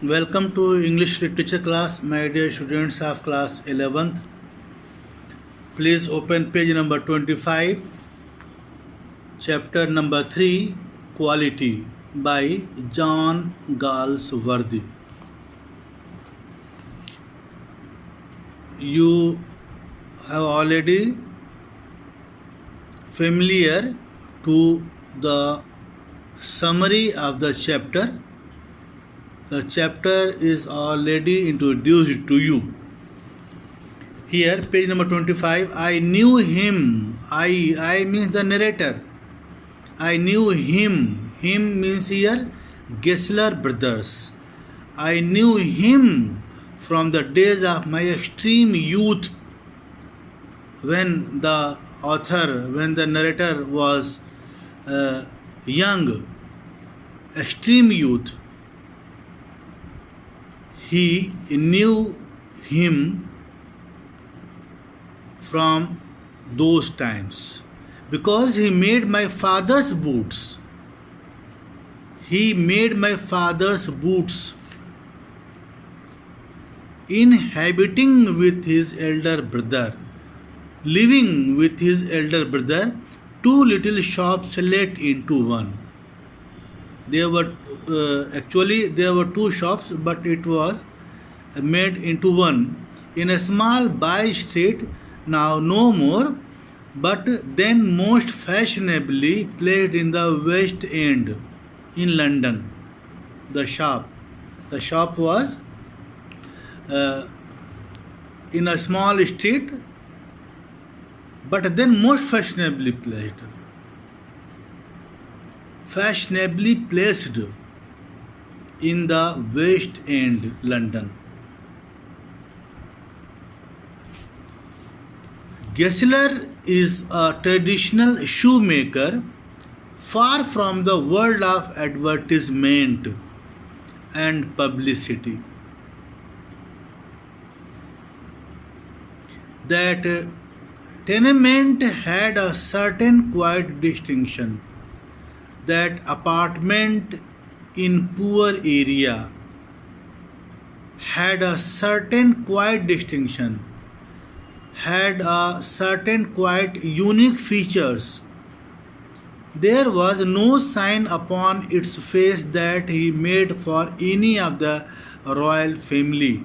Welcome to English literature class, my dear students of class 11th. Please open page number 25, chapter number 3, Quality by John Galsworthy. You have already familiar to the summary of the chapter. The chapter is already introduced to you. Here, page number 25, I knew him. I means the narrator. I knew him. Him means here Gessler brothers. I knew him from the days of my extreme youth, when the narrator was young, extreme youth. He knew him from those times because he made my father's boots. He made my father's boots. Inhabiting with his elder brother, living with his elder brother, two little shops let into one. There were two shops, but it was made into one in a small by street, now no more, but then most fashionably placed in the West End in London. The shop was in a small street, but then most fashionably placed in the West End, London. Gessler is a traditional shoemaker, far from the world of advertisement and publicity. That tenement had a certain quiet distinction. That apartment in poor area had a certain quiet distinction, had a certain quite unique features. There was no sign upon its face that he made for any of the royal family,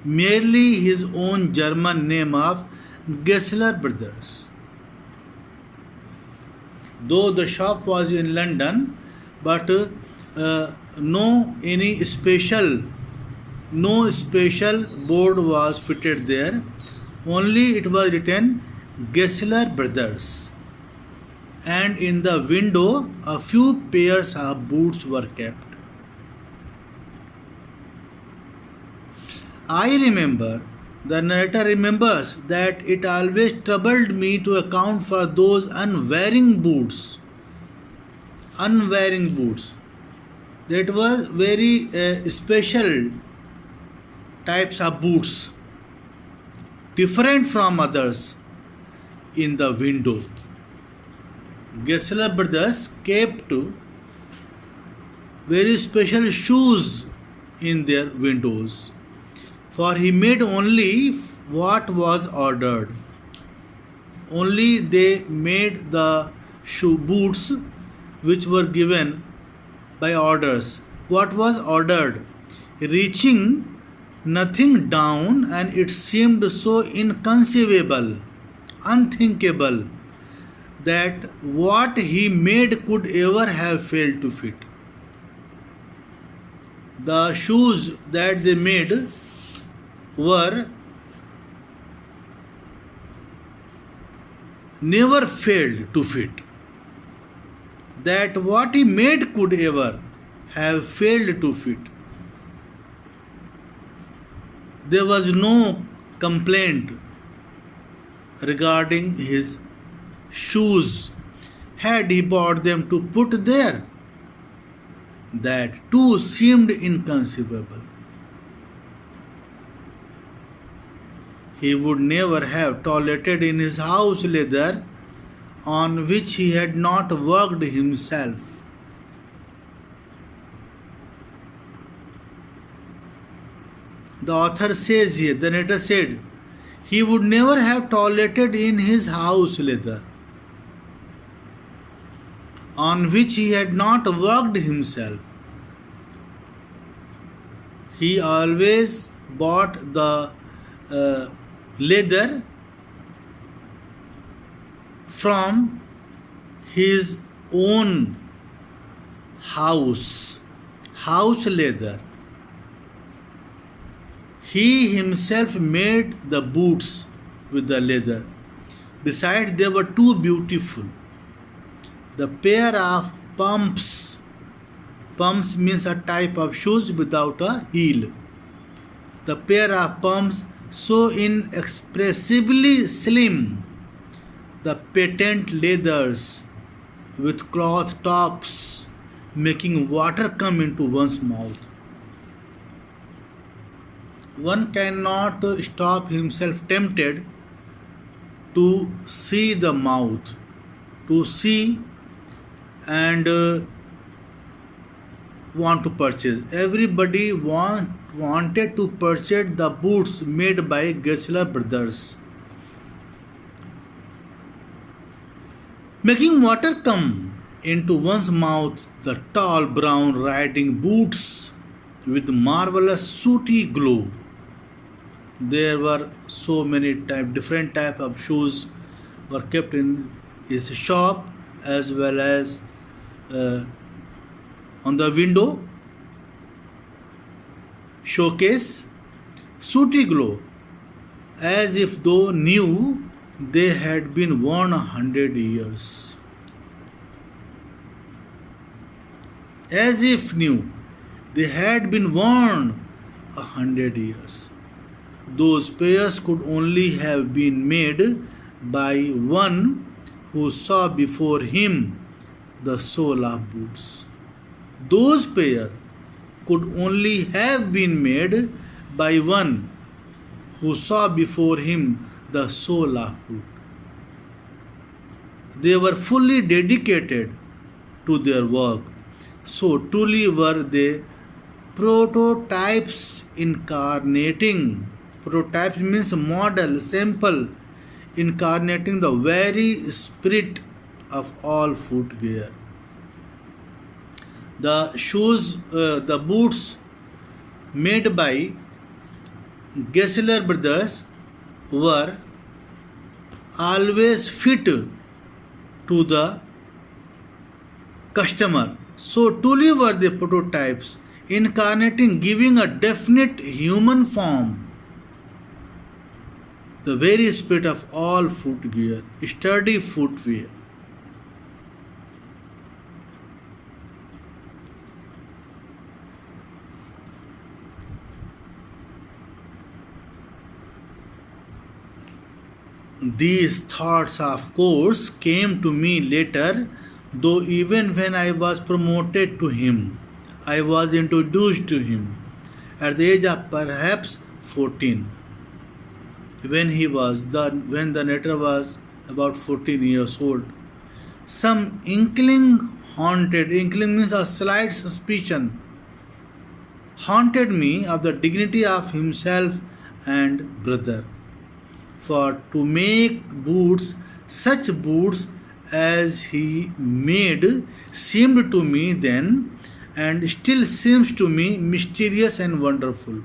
merely his own German name of Gessler Brothers. Though the shop was in London, but no special board was fitted there. Only it was written Gessler Brothers, and in the window a few pairs of boots were kept. The narrator remembers that it always troubled me to account for those unwearing boots. That was very special types of boots, different from others in the window. Gessler brothers kept very special shoes in their windows, for he made only what was ordered. Only they made the boots which were given by orders. What was ordered? Reaching nothing down, and it seemed so inconceivable, unthinkable, that what he made could ever have failed to fit. The shoes that they made were never failed to fit. That what he made could ever have failed to fit. There was no complaint regarding his shoes had he bought them to put there. That too seemed inconceivable. He would never have tolerated in his house leather on which he had not worked himself. The author says here, the narrator said, he would never have tolerated in his house leather, on which he had not worked himself. He always bought the leather from his own house leather. He himself made the boots with the leather. Besides, they were too beautiful. The pair of pumps means a type of shoes without a heel. The pair of pumps so inexpressibly slim, the patent leathers with cloth tops making water come into one's mouth. One cannot stop himself tempted to see the mouth, to see and want to purchase. Everybody wanted to purchase the boots made by Gessler brothers. Making water come into one's mouth, the tall brown riding boots with marvelous sooty glow. There were so many different type of shoes were kept in his shop, as well as on the window showcase, sooty glow, as if though new they had been worn 100 years. As if new they had been worn 100 years. Those pairs could only have been made by one who saw before him the sole of boots. Those pairs could only have been made by one who saw before him the sole of boot. They were fully dedicated to their work. So truly were they prototypes incarnating. Prototypes means model, sample, incarnating the very spirit of all footwear. The shoes, the boots made by Gessler brothers were always fit to the customer. So truly were they prototypes, incarnating, giving a definite human form, the very spirit of all footwear, sturdy footwear. These thoughts, of course, came to me later, though even when I was promoted to him, I was introduced to him at the age of perhaps 14. When the narrator was about 14 years old, some inkling means a slight suspicion, haunted me of the dignity of himself and brother. For to make boots, such boots as he made, seemed to me then, and still seems to me, mysterious and wonderful.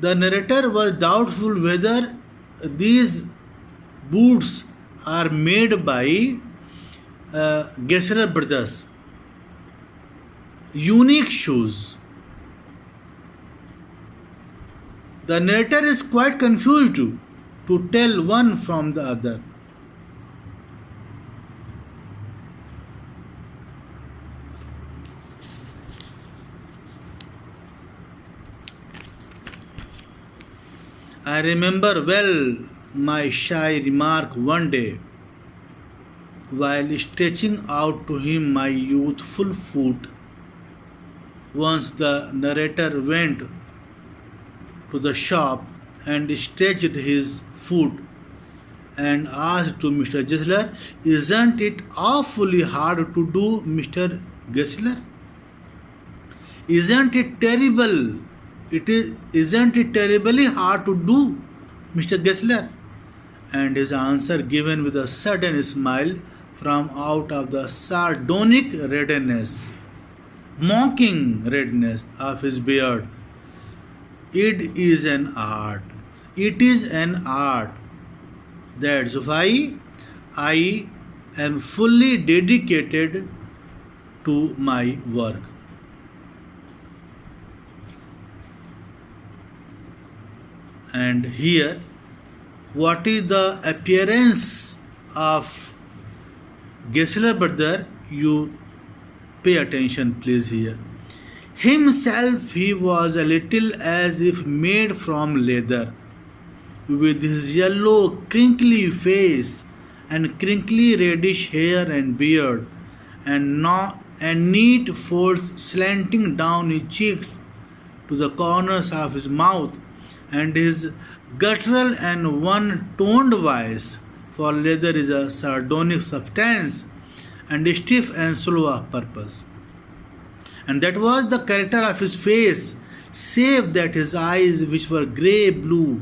The narrator was doubtful whether these boots are made by Gessler brothers. Unique shoes. The narrator is quite confused to tell one from the other. I remember well my shy remark one day while stretching out to him my youthful foot. Once the narrator went to the shop and stretched his foot and asked to Mr. Gessler, "Isn't it awfully hard to do, Mr. Gessler? Isn't it terrible Isn't it terribly hard to do, Mr. Gessler? And his answer given with a sudden smile from out of the sardonic redness, mocking redness of his beard. It is an art. It is an art. That's why I am fully dedicated to my work. And here, what is the appearance of Gessler brother? You pay attention, please. Here, himself he was a little as if made from leather, with his yellow, crinkly face and crinkly reddish hair and beard, and neat folds slanting down his cheeks to the corners of his mouth, and his guttural and one-toned voice, for leather is a sardonic substance and stiff and slow of purpose. And that was the character of his face, save that his eyes, which were grey blue,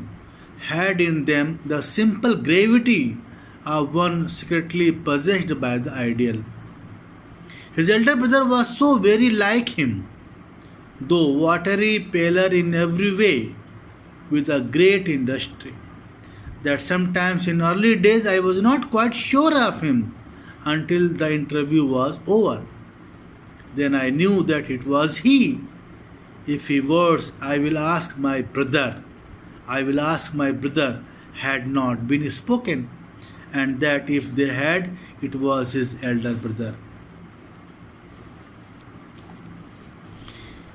had in them the simple gravity of one secretly possessed by the ideal. His elder brother was so very like him, though watery, paler in every way, with a great industry, that sometimes in early days I was not quite sure of him until the interview was over. Then I knew that it was he. If he was, I will ask my brother, had not been spoken, and that if they had, it was his elder brother.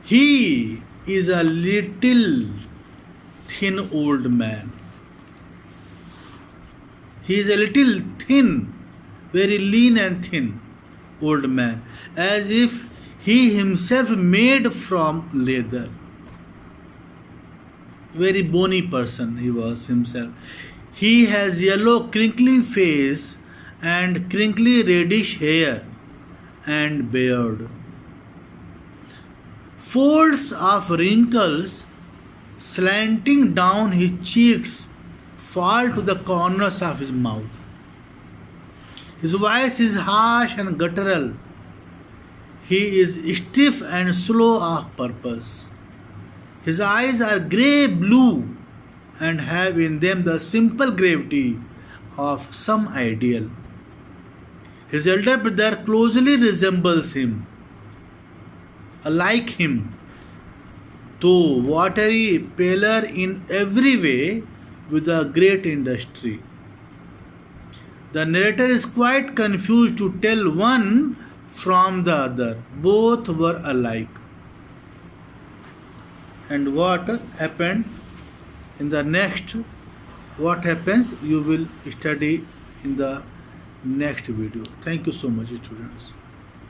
He is a little thin old man. He is a little thin, very lean and thin old man, as if he himself made from leather. Very bony person he was himself. He has yellow crinkly face and crinkly reddish hair and beard. Folds of wrinkles slanting down his cheeks fall to the corners of his mouth. His voice is harsh and guttural. He is stiff and slow of purpose. His eyes are grey blue and have in them the simple gravity of some ideal. His elder brother closely resembles him, like him, though watery, paler in every way, with a great industry. The narrator is quite confused to tell one from the other. Both were alike. And what happened in the next, what happens, you will study in the next video. Thank you so much, students.